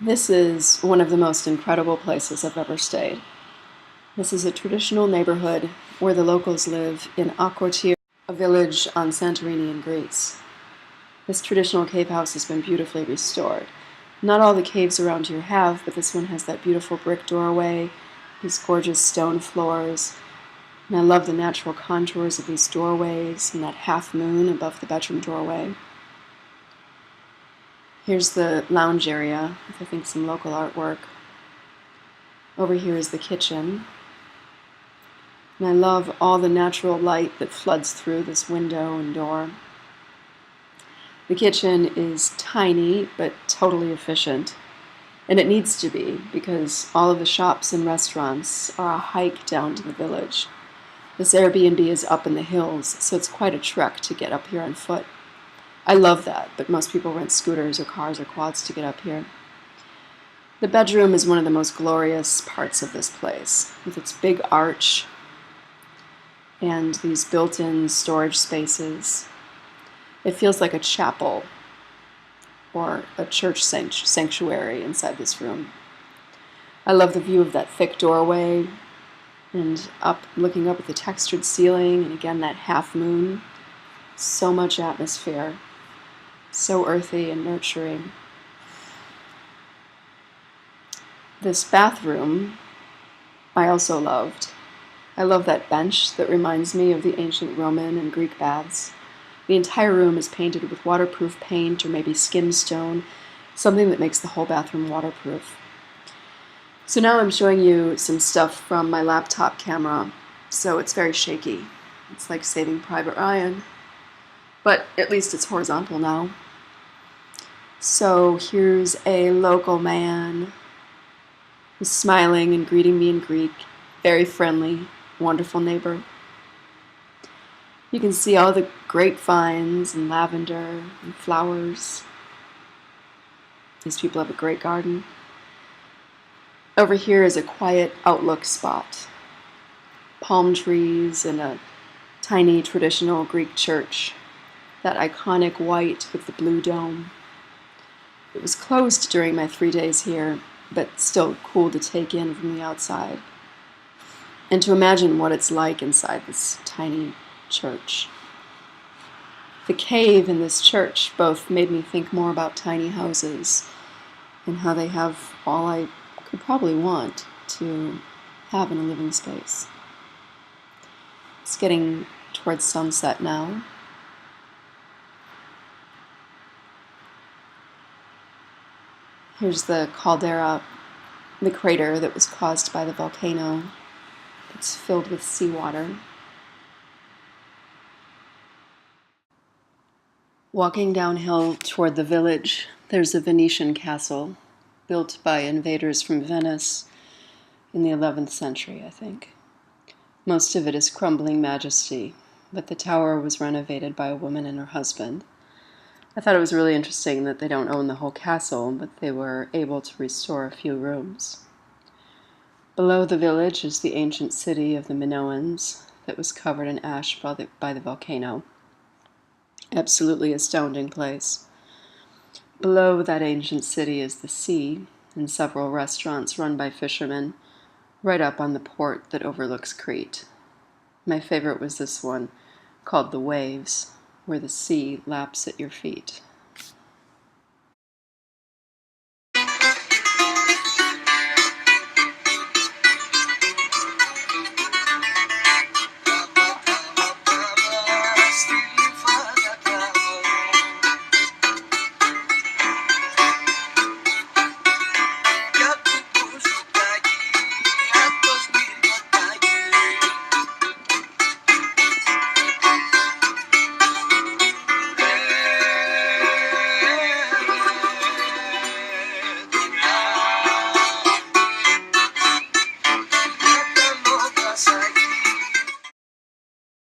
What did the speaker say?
This is one of the most incredible places I've ever stayed. This is a traditional neighborhood where the locals live in Akrotiri, a village on Santorini in Greece. This traditional cave house has been beautifully restored. Not all the caves around here have, but this one has that beautiful brick doorway, these gorgeous stone floors, and I love the natural contours of these doorways and that half moon above the bedroom doorway. Here's the lounge area with, I think, some local artwork. Over here is the kitchen. And I love all the natural light that floods through this window and door. The kitchen is tiny, but totally efficient. And it needs to be, because all of the shops and restaurants are a hike down to the village. This AirBnB is up in the hills, so it's quite a trek to get up here on foot. I love that, but most people rent scooters or cars or quads to get up here. The bedroom is one of the most glorious parts of this place, with its big arch and these built-in storage spaces. It feels like a chapel or a church sanctuary inside this room. I love the view of that thick doorway and looking up at the textured ceiling, and again that half moon. So much atmosphere. So earthy and nurturing. This bathroom I also loved. I love that bench that reminds me of the ancient Roman and Greek baths. The entire room is painted with waterproof paint or maybe skim stone, something that makes the whole bathroom waterproof. So now I'm showing you some stuff from my laptop camera, so it's very shaky. It's like Saving Private Ryan, but at least it's horizontal now. So here's a local man who's smiling and greeting me in Greek, very friendly, wonderful neighbor. You can see all the grapevines and lavender and flowers. These people have a great garden. Over here is a quiet outlook spot. Palm trees and a tiny traditional Greek church. That iconic white with the blue dome. It was closed during my 3 days here, but still cool to take in from the outside. And to imagine what it's like inside this tiny church. The cave and this church both made me think more about tiny houses and how they have all I could probably want to have in a living space. It's getting towards sunset now. Here's the caldera, the crater that was caused by the volcano. It's filled with seawater. Walking downhill toward the village, there's a Venetian castle built by invaders from Venice in the 11th century, I think. Most of it is crumbling majesty, but the tower was renovated by a woman and her husband. I thought it was really interesting that they don't own the whole castle, but they were able to restore a few rooms. Below the village is the ancient city of the Minoans that was covered in ash by the volcano. Absolutely astounding place. Below that ancient city is the sea and several restaurants run by fishermen right up on the port that overlooks Crete. My favorite was this one called The Waves, where the sea laps at your feet.